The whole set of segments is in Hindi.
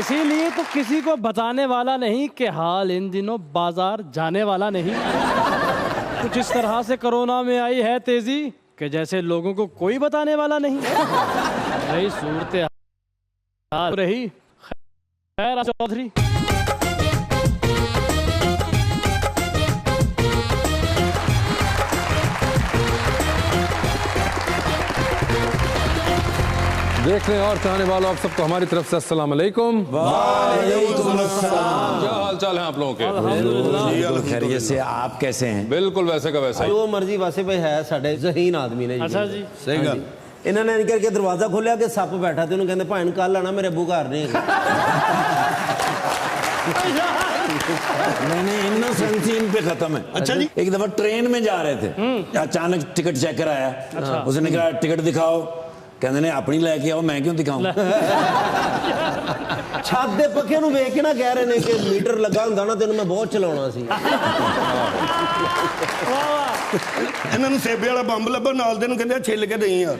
इसीलिए तो किसी को बताने वाला नहीं कि हाल इन दिनों बाजार जाने वाला नहीं। कुछ इस तरह से कोरोना में आई है तेजी कि जैसे लोगों को कोई बताने वाला नहीं। भाई सूरत हाल रही। खैर चौधरी, देखने और चाहने वालों आप सबको हमारी तरफ से अस्सलाम वालेकुम। वालेकुम अस्सलाम। क्या हाल चाल है आप लोगों के? खैरियत से, आप कैसे हैं? बिल्कुल वैसे का वैसा ही। जो मर्जी वासे भाई है साढ़े ज़हीन आदमी ने। अच्छा जी, सही गल। इन्होंने इनकर के दरवाजा खोलिया कि सप बैठा थे, उन्होंने कहते भाई कल आना मेरे अबू घर नहीं। मैंने इनोसेंसी इन पे खत्म है। अच्छा जी। एक दफा ट्रेन में जा रहे थे, अचानक टिकट चेकर आया। अच्छा। उसने कहा टिकट दिखाओ, कहते ने अपनी लेके आओ, मैं क्यों दिखाऊं? छत दे पक्के नूं वेख के ना कह रहे ने कि मीटर लगा हुंदा ना तेन मैं बहुत चलाउणा सी। इन्हां नूं सेबे वाला बंब लभा नाल दे नूं कहंदे छिल के देई यार।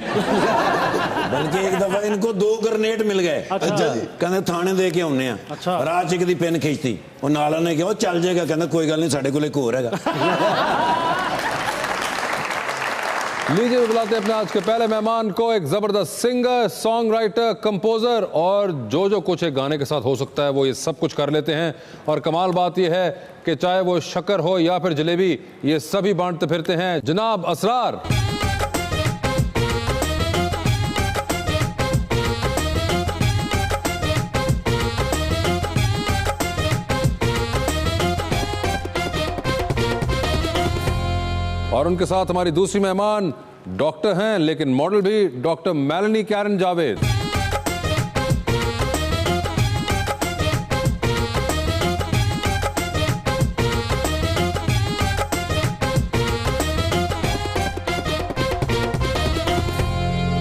बल्कि एक दफा इनको 2 ग्रेनेड मिल गए। अच्छा जी। कहंदे थाने दे के आउने आ। अच्छा। राह च एक दी पिन खिंचती, वो नाल ने कहा चल जाएगा, कहंदा कोई गल नहीं साडे कोल एक होर हैगा। लीजिए तो बुलाते हैं अपने आज के पहले मेहमान को, एक जबरदस्त सिंगर, सॉन्ग राइटर, कंपोजर और जो कुछ एक गाने के साथ हो सकता है वो ये सब कुछ कर लेते हैं। और कमाल बात ये है कि चाहे वो शक्कर हो या फिर जलेबी, ये सभी बांटते फिरते हैं। जनाब असरार। और उनके साथ हमारी दूसरी मेहमान डॉक्टर हैं लेकिन मॉडल भी, doctor Melanie Karen Javed.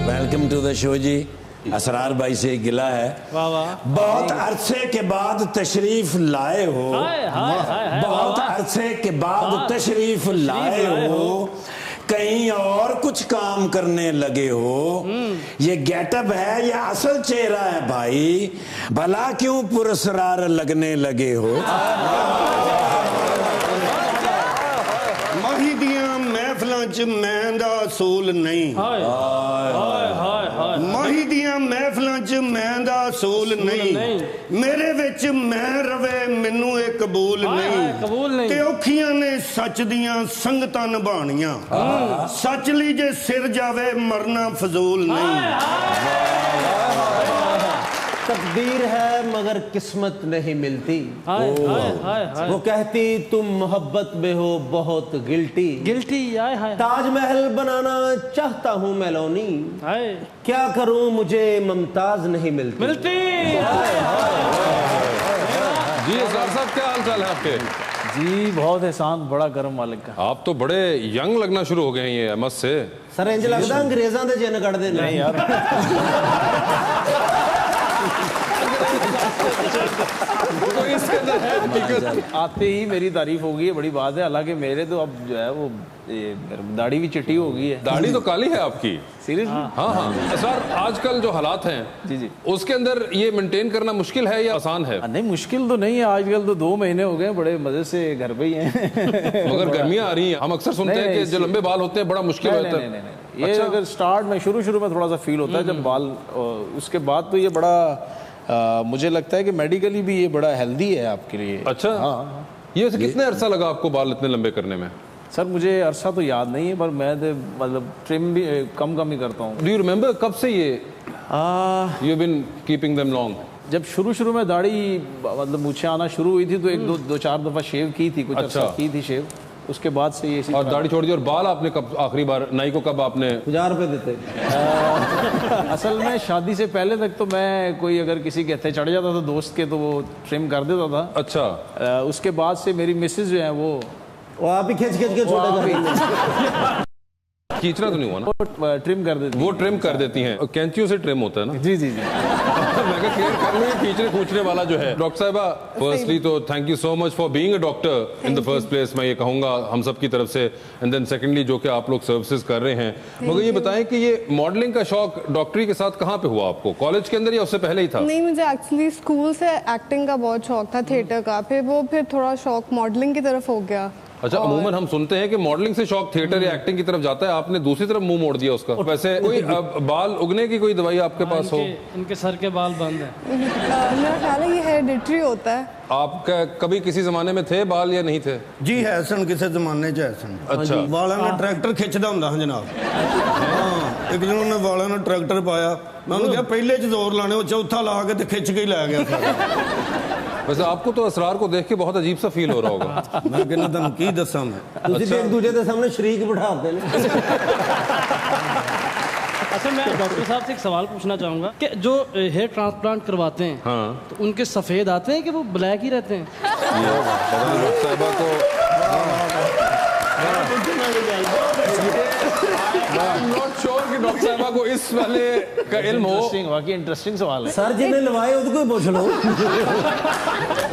Welcome to the show जी। असरार भाई से गिला है, वाह वाह, बहुत अरसे के बाद तशरीफ लाए हो। बहुत अरसे के बाद तशरीफ लाए हो, कहीं और कुछ काम करने लगे हो। ये गेटअप है या असल चेहरा है भाई? भला क्यों पुरस्कार लगने लगे हो? माही दियां महफिलां च मैं दा असूल नहीं। माही दियां महफिलां च मैं दा असूल नहीं। मेरे विच मैं रवे मैनू ये कबूल नहीं। ते औखियां ने सच दियां संगतां निभाणियां, सच ली जे सिर जावे मरना फजूल नहीं। तकदीर है मगर किस्मत नहीं मिलती। वो कहती तुम मोहब्बत में हो बहुत गिल्टी। गिल्टी। ताजमहल बनाना चाहता हूँ मेलोनी, क्या करूँ मुझे मुमताज नहीं मिलती। जी असरार साहब, क्या हाल चाल है आपके? जी बहुत एहसान, बड़ा गर्म मालिक का। आप तो बड़े यंग लगना शुरू हो गए हैं ये अहमद से। सर इंज लगता अंग्रेजां दे जिन कढ़दे ने। नहीं यार। तो इसके अंदर है हकीकत। आते ही मेरी तारीफ हो गई है, बड़ी बात है। हालांकि मेरे तो अब जो है वो दाढ़ी भी चिट्टी हो गई है। दाढ़ी तो काली है आपकी। सीरियसली? हाँ। सर आजकल जो हालात हैं जी उसके अंदर ये मेंटेन करना मुश्किल है या आसान है? नहीं मुश्किल तो नहीं है, आजकल तो 2 महीने हो गए बड़े मजे से घर पे ही हैं। मगर गर्मियां आ रही हैं, हम अक्सर सुनते हैं कि जो लंबे बाल होते हैं बड़ा मुश्किल होता है। ये अगर स्टार्ट में शुरू में थोड़ा सा फील होता है जब बाल, उसके बाद तो ये बड़ा मुझे लगता है कि मेडिकली भी ये बड़ा हेल्दी है आपके लिए। अच्छा। हाँ। ये कितने अरसा लगा आपको बाल इतने लंबे करने में? सर मुझे अरसा तो याद नहीं है, पर मैं मतलब ट्रिम भी कम ही करता हूँ। डू यू रिमेंबर कब से ये you been keeping them long? जब शुरू में दाढ़ी मतलब मूछें आना शुरू हुई थी तो 1-2-4 दफा शेव की थी, कुछ अच्छा की थी शेव, उसके बाद से ये और दाढ़ी छोड़ दी। और बाल आपने कब आखिरी बार नाई को कब आपने 1000 रुपए देते? असल में शादी से पहले तक तो मैं कोई अगर किसी के हथे चढ़ जाता था दोस्त के तो वो ट्रिम कर देता था। अच्छा। उसके बाद से मेरी मिसेज जो है वो आप ही खींच के छोटा कर खींचना तो नहीं हुआ ना? ट्रिम कर देती वो ट्रिम कर देती हैं, कैंचियों से ट्रिम होता है ना? जी जी जी। मैं क्लियर कर लूँ, खींचने खूंचने वाला जो है। डॉक्टर साहिबा, फर्स्टली तो thank you so much for being a doctor in the first place, मैं ये कहूँगा हम सब की तरफ से। एंड देन सेकेंडली जो कि आप लोग सर्विसेज कर रहे हैं, मगर ये बताएं कि ये मॉडलिंग का शौक डॉक्टरी के साथ कहाँ पे हुआ आपको? कॉलेज के अंदर या उससे पहले ही था? नहीं, मुझे एक्चुअली स्कूल से एक्टिंग का बहुत शौक था, थिएटर का, फिर थोड़ा शौक मॉडलिंग की तरफ हो गया। अच्छा, अमूमन हम सुनते हैं कि मॉडलिंग से शौक थिएटर या एक्टिंग की तरफ जाता है, आपने दूसरी तरफ मुंह मोड़ दिया उसका। वैसे कोई बाल उगने की कोई दवाई आपके पास हो? इनके सर के बाल बंद हैं। मेरा ख्याल है ये हेरिडिटरी होता है। आपका कभी किसी जमाने में थे बाल या नहीं थे? जी है सन, किसी जमाने च है सन। अच्छा। वालों ने ट्रैक्टर खिंचदा हुंदा हा जनाब। हाँ, एक दिन उन्होंने वालों ने ट्रैक्टर पाया, मैं उन्होंने कहा पहले च जोर लाने, वो चौथा ला के तो खिंच के ही लै गया सारा। वैसे आपको तो असरार को देख के बहुत अजीब सा फील हो रहा होगा। मैं कहना तुम की दसा मैं। ਤੁਸੀਂ ਇੱਕ ਦੂਜੇ ਦੇ ਸਾਹਮਣੇ ਸ਼ਰੀਕ ਬਿਠਾਉਂਦੇ ਨੇ। अच्छा, मैं डॉक्टर साहब से एक सवाल पूछना चाहूंगा कि जो हेयर ट्रांसप्लांट करवाते हैं, हाँ, तो उनके सफेद आते हैं कि वो ब्लैक ही रहते हैं? डॉक्टर साहिबा को नॉट श्योर कि डॉक्टर साहिबा को इस वाले का इल्म हो। वाकई इंटरेस्टिंग सवाल है सर जिन्हें लवाए उसको कोई पूछ लो।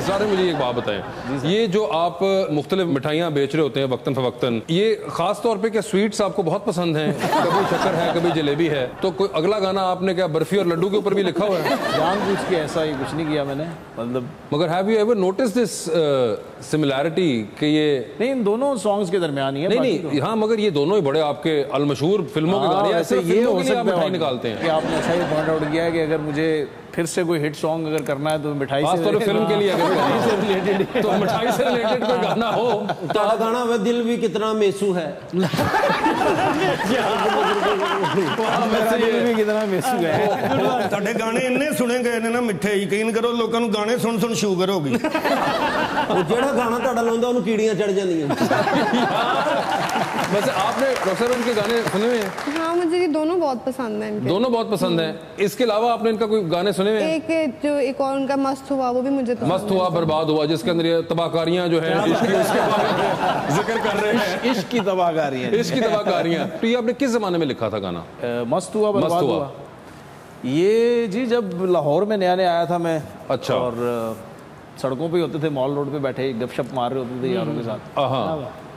सारे मुझे एक बात बताएं, ये जो आप मुख्तलिफ मिठाइयाँ बेच रहे होते हैं वक्तन फवक्तन, ये खास तौर पे क्या स्वीट्स आपको बहुत पसंद हैं? कभी शक्कर है, कभी जलेबी है, तो कोई अगला गाना आपने क्या बर्फी और लड्डू के ऊपर भी लिखा हुआ है? जानबूझ के ऐसा ही कुछ नहीं किया मैंने, मतलब। मगर have you ever notice this similarity कि ये नहीं, इन दोनों सॉन्ग्स के दरमियान ही है। नहीं, हाँ, मगर ये दोनों ही बड़े आपके अलमशहूर फिल्मों के गाने, ऐसे ये हो सकता है मिठाई निकालते हैं कि आपने ऐसा ही पॉइंट आउट किया है कि अगर मुझे फिर से कोई हिट सॉन्ग अगर करना है तो मिठाई से फिल्म के लिए अगर रिलेटेड, तो मिठाई से रिलेटेड कोई गाना हो। ताड़ा गाना हुआ दिल भी कितना मेसू है। दिल भी कितना मेसू है। ਤੁਹਾਡੇ ਗਾਣੇ ਇੰਨੇ ਸੁਣੇ ਗਏ ਨੇ ਨਾ ਮਿੱਠੇ, ਯਕੀਨ ਕਰੋ ਲੋਕਾਂ ਨੂੰ ਗਾਣੇ ਸੁਣ ਸੁਣ ਸ਼ੂਗਰ ਹੋ ਗਈ। ਉਹ ਜਿਹੜਾ ਗਾਣਾ ਤੁਹਾਡਾ ਲਾਉਂਦਾ ਉਹਨੂੰ ਕੀੜੀਆਂ ਚੜ ਜਾਂਦੀਆਂ। वैसे आपने डॉक्टर उनके गाने सुने हुए हैं? हाँ, मुझे ये दोनों बहुत पसंद हैं इनके। दोनों बहुत पसंद हैं। इसके अलावा आपने इनका कोई गाने सुने हुए हैं? एक और उनका मस्त हुआ, वो भी मुझे पसंद मस्त हुआ, बर्बाद हुआ, जिसके अंदर ये तबाहकारियां जो है उसके बारे में जिक्र कर रहे हैं। इश्क की तबाहकारियां, इश्क की तबाहकारियां। तो ये आपने किस जमाने में लिखा था गाना? मस्त हुआ बर्बाद हुआ। ये जी जब लाहौर में नया नया आया था मैं। अच्छा। और सड़कों पे होते थे, मॉल रोड पे बैठे गपशप मार रहे होते थे यारों के साथ। हाँ,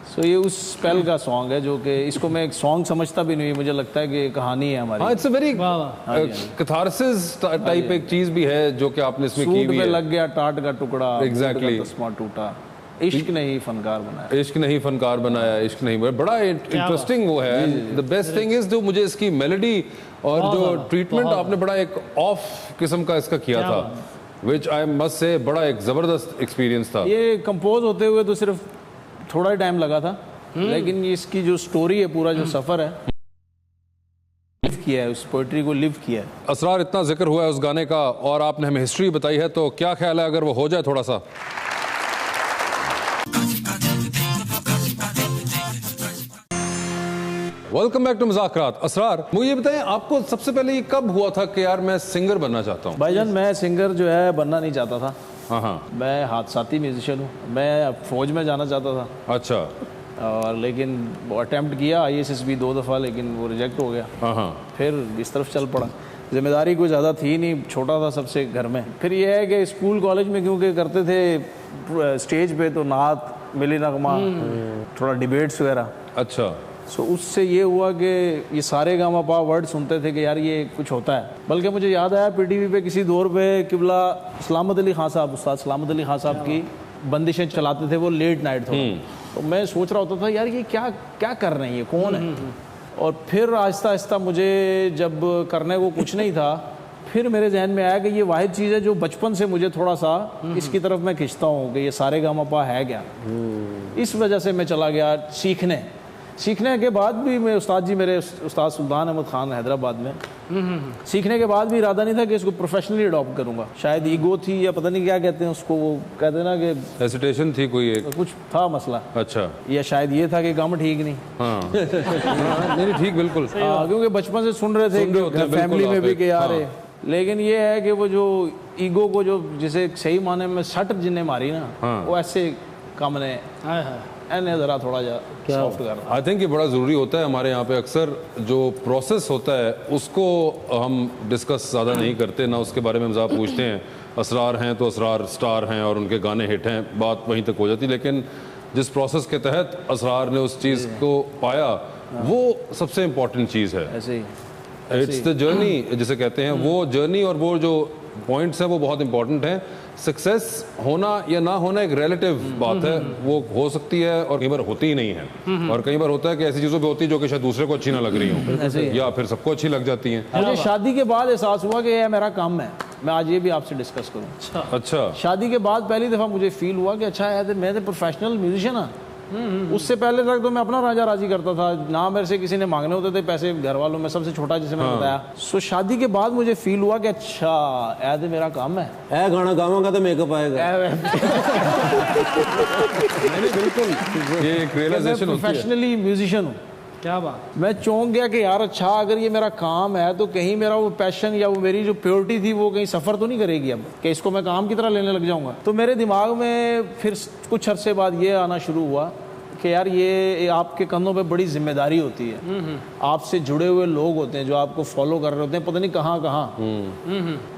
सो ये उस स्पेल का सॉन्ग है जो कि इसको मैं एक सॉन्ग समझता भी नहीं, मुझे लगता है कि कहानी है हमारी। हाँ, it's a very catharsis type एक चीज भी है जो कि आपने इसमें की हुई है। लग गया टाट का टुकड़ा, एग्जैक्टली, तस्मा टूटा, इश्क नहीं फनकार बनाया, इश्क नहीं फनकार बनाया, इश्क नहीं, बड़ा इंटरेस्टिंग वो है। द बेस्ट थिंग इज जो मुझे इसकी मेलोडी और जो ट्रीटमेंट आपने बड़ा एक ऑफ किस्म का इसका किया था, विच आई मस्ट से बड़ा एक जबरदस्त एक्सपीरियंस था। ये कंपोज होते हुए तो सिर्फ थोड़ा ही टाइम लगा था, लेकिन इसकी जो स्टोरी है, पूरा जो सफर है, लिव किया है, उस पोएट्री को लिव किया है। असरार, इतना जिक्र हुआ है उस गाने का और आपने हमें हिस्ट्री बताई है, तो क्या ख्याल है अगर वो हो जाए थोड़ा सा? Welcome back to Muzakarat. Asrar, मुझे ये बताएं, आपको सबसे पहले ये कब हुआ था कि यार मैं सिंगर बनना चाहता हूँ? भाईजान, मैं सिंगर जो है बनना नहीं चाहता था। हाँ, मैं हादसाती म्यूजिशियन हूँ। मैं फौज में जाना चाहता था। अच्छा। और लेकिन अटेम्प्ट किया ISSB 2 दफ़ा, लेकिन वो रिजेक्ट हो गया। हाँ। फिर इस तरफ चल पड़ा। जिम्मेदारी कोई ज़्यादा थी नहीं, छोटा था सबसे घर में। फिर ये है कि स्कूल कॉलेज में क्योंकि करते थे स्टेज पे, तो नात, मिली नगमा, थोड़ा डिबेट्स वगैरह। अच्छा। सो उससे ये हुआ कि ये सारे गामा पा वर्ड सुनते थे कि यार ये कुछ होता है। बल्कि मुझे याद आया PTV पे किसी दौर पे किबला सलामत अली खान साहब, उस्ताद सलामत अली खान साहब की बंदिशें चलाते थे, वो लेट नाइट था। तो मैं सोच रहा होता था यार ये क्या क्या कर रहे हैं, ये कौन है। और फिर आहिस्ता आहिस्ता मुझे जब करने को कुछ नहीं था, फिर मेरे जहन में आया कि ये वाहिद चीज़ है जो बचपन से मुझे थोड़ा सा इसकी तरफ मैं खिंचता हूँ कि ये सारे गामा पा है क्या। इस वजह से मैं चला गया सीखने के बाद भी मैं, उस्ताद जी मेरे उस्ताद सुल्तान अहमद खान हैदराबाद में, सीखने के बाद भी इरादा नहीं था कि इसको प्रोफेशनली अडॉप्ट करूंगा। शायद ईगो थी या पता नहीं क्या कहते हैं उसको, वो कहते हैं ना कि हेसिटेशन थी, कोई एक कुछ था मसला। अच्छा। या शायद ये था कि काम ठीक नहीं। हाँ। नहीं, ठीक, बिल्कुल। क्योंकि बचपन से सुन रहे थे फैमिली में भी कि यार, लेकिन ये है कि वो जो ईगो को जो जिसे सही माने में सट जिन्हें मारी ना, वो ऐसे काम ने एने ज़रा थोड़ा जा सॉफ्ट कर। आई थिंक ये बड़ा ज़रूरी होता है हमारे यहाँ पे। अक्सर जो प्रोसेस होता है उसको हम डिस्कस ज़्यादा नहीं करते, ना उसके बारे में हम ज़्यादा पूछते हैं। असरार हैं तो असरार स्टार हैं और उनके गाने हिट हैं, बात वहीं तक हो जाती। लेकिन जिस प्रोसेस के तहत असरार ने उस चीज़ को पाया वो सबसे इम्पोर्टेंट चीज़ है। ऐसे ही इट्स द जर्नी जिसे कहते हैं, वो जर्नी और वो जो पॉइंट्स है वो बहुत इंपॉर्टेंट है। सक्सेस होना या ना होना एक रिलेटिव बात है, वो हो सकती है और कई बार होती ही नहीं है। और कई बार होता है कि ऐसी चीज़ों पे होती है जो कि शायद दूसरे को अच्छी ना लग रही हो या फिर सबको अच्छी लग जाती हैं। मुझे शादी के बाद एहसास हुआ कि ये मेरा काम है, मैं आज ये भी आपसे डिस्कस करूं। अच्छा, शादी के बाद पहली दफ़ा मुझे फील हुआ कि अच्छा है मैं तो प्रोफेशनल म्यूजिशियन हाँ। उससे पहले तक तो मैं अपना राजा राजी करता था, ना मेरे से किसी ने मांगने होते थे पैसे घर वालों में, सबसे छोटा जिसे मैंने बताया। सो शादी के बाद मुझे फील हुआ कि अच्छा ऐ तो मेरा काम है, ऐ गाना गावांगा तो मेकअप आएगा। बिल्कुल, ये एक रियलाइजेशन होती है। प्रोफेशनली म्यूजिशियन हूँ। क्या बात। मैं चौंक गया कि यार अच्छा अगर ये मेरा काम है तो कहीं मेरा वो पैशन या वो मेरी जो प्योरिटी थी वो कहीं सफ़र तो नहीं करेगी अब कि इसको मैं काम की तरह लेने लग जाऊंगा। तो मेरे दिमाग में फिर कुछ अरसे बाद ये आना शुरू हुआ कि यार ये आपके कंधों पे बड़ी जिम्मेदारी होती है, आपसे जुड़े हुए लोग होते हैं जो आपको फॉलो कर रहे होते हैं पता नहीं कहाँ कहाँ।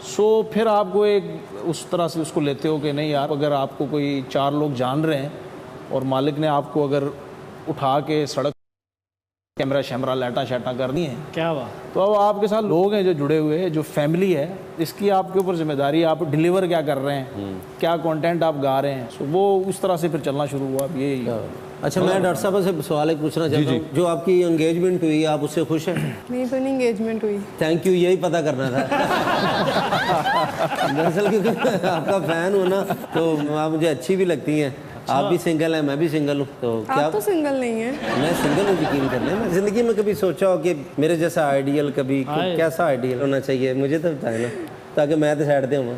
सो फिर आपको एक उस तरह से उसको लेते हो कि नहीं यार अगर आपको कोई 4 लोग जान रहे हैं और मालिक ने आपको अगर उठा के सड़क कैमरा शैमरा लाइटा शाटा करनी है, क्या बात। तो अब आपके साथ लोग हैं जो जुड़े हुए हैं, जो फैमिली है, इसकी आपके ऊपर जिम्मेदारी है, आप डिलीवर क्या कर रहे हैं, क्या कंटेंट आप गा रहे हैं। सो वो उस तरह से फिर चलना शुरू हुआ। अब यही अच्छा, मैं डॉक्टर साहब से सवाल एक पूछना चाहता हूँ, जो आपकी एंगेजमेंट हुई आप उससे खुश हैं? मेरी तो नहीं एंगेजमेंट हुई। थैंक यू, यही पता करना था। दरअसल क्योंकि आपका फैन हूँ ना तो आप मुझे अच्छी भी लगती हैं। आप भी सिंगल हैं, मैं भी सिंगल हूँ, तो क्या आप तो सिंगल नहीं है। मैं सिंगल हूँ, यकीन कर लें। मैं जिंदगी में कभी सोचा हो कि मेरे जैसा आइडियल कभी कैसा आइडियल होना चाहिए, मुझे तो बताए ना, ताकि मैं तो साइड दे हूँ।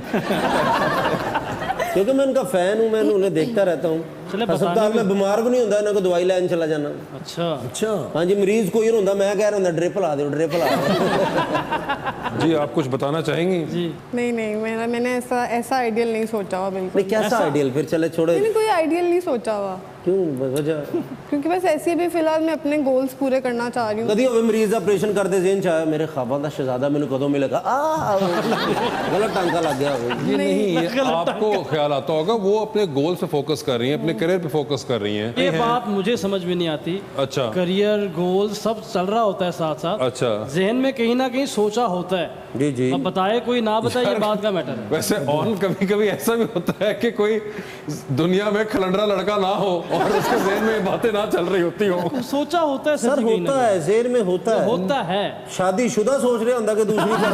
क्योंकि मैं उनका फैन हूँ, मैं उन्हें देखता रहता हूँ। अस्पताल में बीमार भी नहीं होता, इन्हें को दवाई लैन चला जाना। अच्छा हाँ जी, मरीज कोई होता, मैं कह रहा हूँ ड्रिप ला दो, ड्रिप ला दो। जी आप कुछ बताना चाहेंगी? जी नहीं मैंने ऐसा आइडियल नहीं सोचा हुआ बिल्कुल। नहीं, कैसा आइडियल? फिर चले छोड़ो। मैंने कोई आइडियल नहीं सोचा हुआ। क्यों वजह? क्योंकि बस ऐसे भी फिलहाल मैं अपने गोल्स पूरे करना चाह रही हूँ। कभी होवे मरीज ऑपरेशन करते जेन चाहे मेरे ख्वाबां दा शहजादा मैंने कदों मिलेगा, गलत टांका लग गया हो। ये नहीं, आपको ख्याल आता होगा वो अपने गोल पे फोकस कर रही हैं, अपने करियर पे फोकस कर रही हैं। ये बात मुझे समझ में नहीं आती। अच्छा, करियर गोल सब चल रहा होता है साथ साथ। अच्छा, जहन में कहीं ना कहीं सोचा होता है। जी जी। अब बताए कोई ना बताए, ये बात का मैटर है। वैसे ऑन कभी कभी ऐसा भी होता है कि कोई दुनिया में खलंडरा लड़का ना हो और उसके जहन में बातें ना चल रही होती हो। सोचा होता है सर, होता है, जेहन में होता है। होता है। शादीशुदा सोच रहे होता कि दूसरी कर